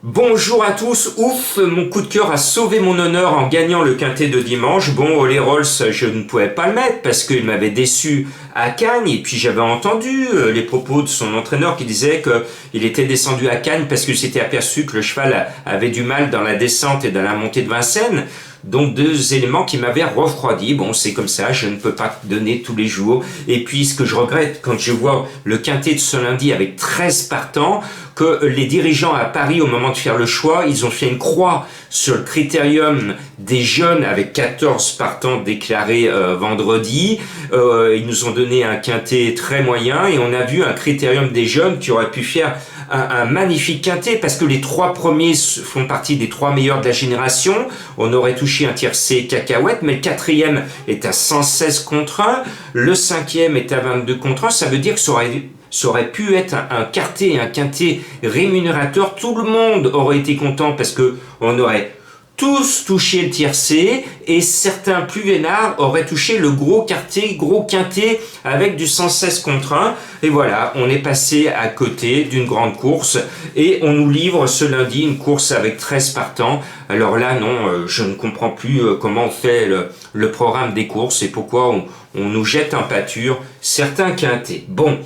Bonjour à tous, ouf, mon coup de cœur a sauvé mon honneur en gagnant le quintet de dimanche. Bon, les Rolls, je ne pouvais pas le mettre parce qu'il m'avait déçu à Cannes et puis j'avais entendu les propos de son entraîneur qui disait qu'il était descendu à Cannes parce qu'il s'était aperçu que le cheval avait du mal dans la descente et dans la montée de Vincennes. Donc deux éléments qui m'avaient refroidi. Bon, c'est comme ça, je ne peux pas donner tous les jours. Et puis ce que je regrette quand je vois le quintet de ce lundi avec 13 partants, que les dirigeants à Paris, au moment de faire le choix, ils ont fait une croix sur le critérium des jeunes avec 14 partants déclarés vendredi. Ils nous ont donné un quintet très moyen et on a vu un critérium des jeunes qui aurait pu faire un magnifique quintet parce que les trois premiers font partie des trois meilleurs de la génération. On aurait touché un tiercé cacahuète, mais le quatrième est à 116 contre 1, le cinquième est à 22 contre 1. Ça veut dire que ça aurait pu être un quintet rémunérateur. Tout le monde aurait été content parce que on aurait tous touché le tiercé et certains plus vénards auraient touché le gros quintet avec du 116 contre 1. Et voilà, on est passé à côté d'une grande course et on nous livre ce lundi une course avec 13 partants. Alors là, non, je ne comprends plus comment on fait le programme des courses et pourquoi on nous jette en pâture certains quintets. Bon,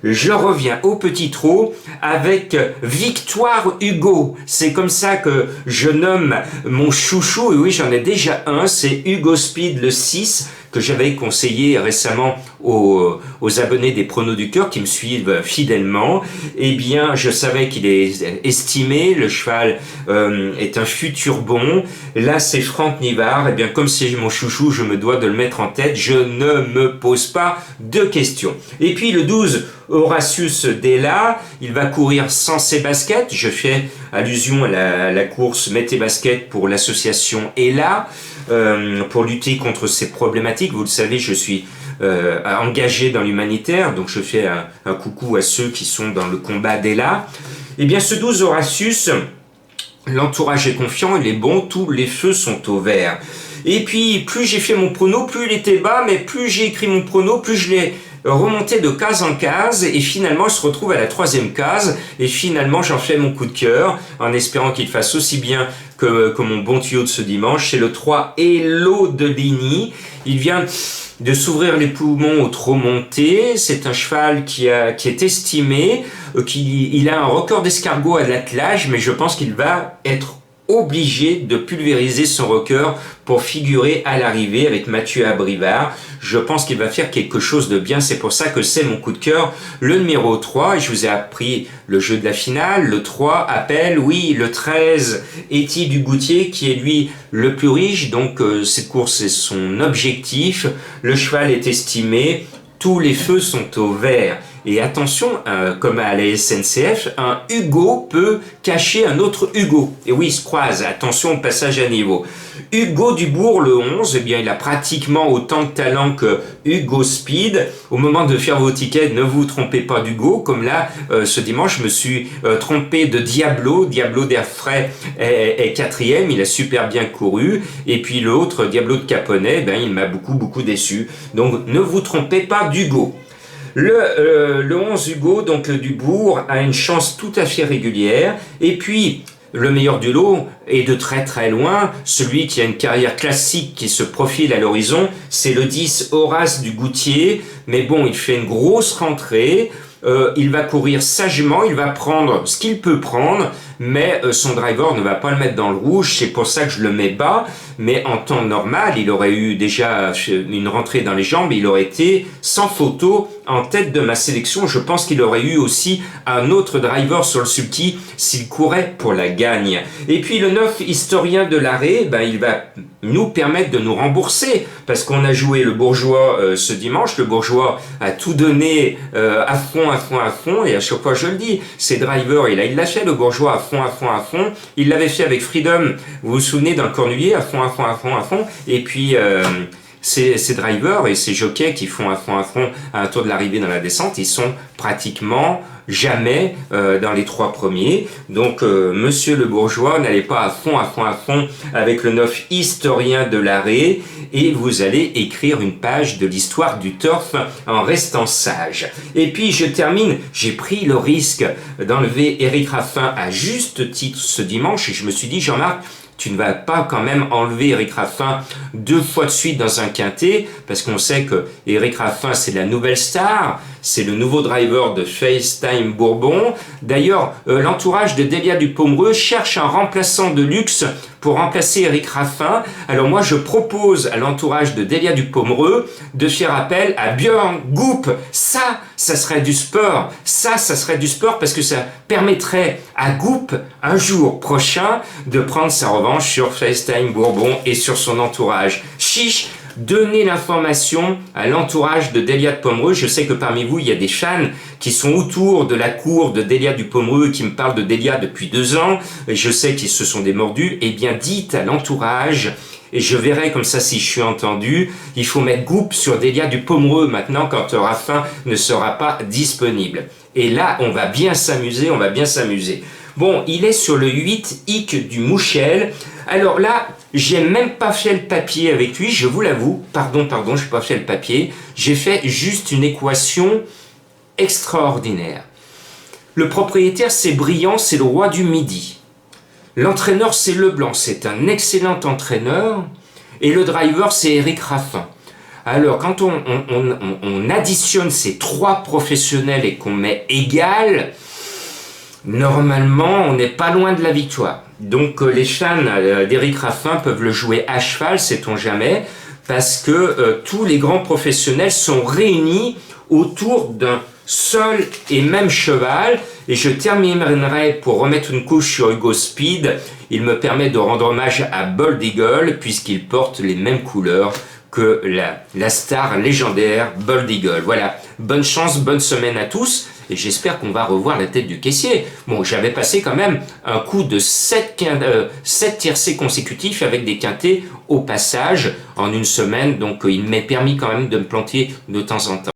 je reviens au petit trot avec Victoire Hugo. C'est comme ça que je nomme mon chouchou. Et oui, j'en ai déjà un. C'est Hugo Speed, le 6, que j'avais conseillé récemment aux abonnés des Pronos du Cœur qui me suivent fidèlement. Eh bien, je savais qu'il est estimé. Le cheval est un futur bon. Là, c'est Franck Nivard. Eh bien, comme c'est mon chouchou, je me dois de le mettre en tête. Je ne me pose pas de questions. Et puis, le 12... Horatius Della, il va courir sans ses baskets. Je fais allusion à la course Mets tes baskets pour l'association ELA, pour lutter contre ces problématiques. Vous le savez, je suis engagé dans l'humanitaire, donc je fais un coucou à ceux qui sont dans le combat d'ELA. Eh bien, ce 12 Horatius, l'entourage est confiant, il est bon, tous les feux sont au vert. Et puis, plus j'ai fait mon prono, plus il était bas, mais plus j'ai écrit mon prono, plus je l'ai remonté de case en case, et finalement, je se retrouve à la troisième case, et finalement, j'en fais mon coup de cœur, en espérant qu'il fasse aussi bien que mon bon tuyau de ce dimanche. C'est le 3 Hello de Ligny. Il vient de s'ouvrir les poumons au trot monté. C'est un cheval qui est estimé, il a un record d'escargot à l'attelage, mais je pense qu'il va être obligé de pulvériser son record pour figurer à l'arrivée avec Mathieu Abrivard. Je pense qu'il va faire quelque chose de bien, c'est pour ça que c'est mon coup de cœur. Le numéro 3, et je vous ai appris le jeu de la finale, le 3 appelle, oui, le 13, Eti Dugoutier, qui est lui le plus riche, donc cette course est son objectif. Le cheval est estimé, tous les feux sont au vert. Et attention, comme à la SNCF, un Hugo peut cacher un autre Hugo. Et oui, ils se croisent. Attention au passage à niveau. Hugo Dubourg, le 11, eh bien, il a pratiquement autant de talent que Hugo Speed. Au moment de faire vos tickets, ne vous trompez pas d'Hugo. Comme là, ce dimanche, je me suis trompé de Diablo. Diablo d'Air Frais est quatrième. Il a super bien couru. Et puis l'autre, Diablo de Caponnet, ben, il m'a beaucoup déçu. Donc, ne vous trompez pas d'Hugo. Le 11 Hugo, donc le Dubourg, a une chance tout à fait régulière. Et puis, le meilleur du lot, et de très loin, celui qui a une carrière classique qui se profile à l'horizon, c'est le 10 Horace Dugoutier. Mais bon, il fait une grosse rentrée. Il va courir sagement, il va prendre ce qu'il peut prendre, mais son driver ne va pas le mettre dans le rouge, c'est pour ça que je le mets bas, mais en temps normal, il aurait eu déjà une rentrée dans les jambes, il aurait été sans photo en tête de ma sélection. Je pense qu'il aurait eu aussi un autre driver sur le sulky s'il courait pour la gagne. Et puis le 9 Historien de l'arrêt, ben, il va nous permettre de nous rembourser, parce qu'on a joué le Bourgeois ce dimanche. Le Bourgeois a tout donné à fond, et à chaque fois je le dis, ses drivers, il l'a fait le Bourgeois à fond. Il l'avait fait avec Freedom, vous vous souvenez, dans le Cornulier, à fond. Et puis ces drivers et ces jockeys qui font à fond à un tour de l'arrivée dans la descente, ils sont pratiquement jamais dans les 3 premiers. Donc Monsieur le Bourgeois, n'allez pas à fond avec le 9 historien de l'arrêt et vous allez écrire une page de l'histoire du turf en restant sage. Et puis je termine, j'ai pris le risque d'enlever Éric Raffin à juste titre ce dimanche et je me suis dit, Jean-Marc, tu ne vas pas quand même enlever Éric Raffin 2 fois de suite dans un quintet, parce qu'on sait que Éric Raffin, c'est la nouvelle star, c'est le nouveau driver de FaceTime Bourbon. D'ailleurs, l'entourage de Delia Dupomereux cherche un remplaçant de luxe pour remplacer Éric Raffin. Alors moi, je propose à l'entourage de Delia Dupomereux de faire appel à Björn Goop. Ça serait du sport. Ça serait du sport parce que ça permettrait à Goop, un jour prochain, de prendre sa revanche sur FaceTime Bourbon et sur son entourage. Chiche, donnez l'information à l'entourage de Delia Dupomereux. Je sais que parmi vous, il y a des fans qui sont autour de la cour de Delia Dupomereux, qui me parlent de Delia depuis 2 ans. Et je sais qu'ils se sont démordus. Eh bien, dites à l'entourage, et je verrai comme ça si je suis entendu, il faut mettre Goop sur Delia Dupomereux maintenant quand Raffin ne sera pas disponible. Et là, on va bien s'amuser, Bon, il est sur le 8 Hic du Mouchel. Alors là, j'ai même pas fait le papier avec lui, je vous l'avoue. Pardon, j'ai pas fait le papier. J'ai fait juste une équation extraordinaire. Le propriétaire, c'est Brillant, c'est le roi du Midi. L'entraîneur, c'est Leblanc, c'est un excellent entraîneur. Et le driver, c'est Éric Raffin. Alors, quand on additionne ces 3 professionnels et qu'on met égal, normalement, on n'est pas loin de la victoire. Donc les fans d'Éric Raffin peuvent le jouer à cheval, sait-on jamais, parce que tous les grands professionnels sont réunis autour d'un seul et même cheval. Et je terminerai pour remettre une couche sur Hugo Speed. Il me permet de rendre hommage à Bold Eagle, puisqu'il porte les mêmes couleurs que la star légendaire Bold Eagle. Voilà, bonne chance, bonne semaine à tous, et j'espère qu'on va revoir la tête du caissier. Bon, j'avais passé quand même un coup de 7 tiercés consécutifs avec des quintés au passage en une semaine, donc il m'est permis quand même de me planter de temps en temps.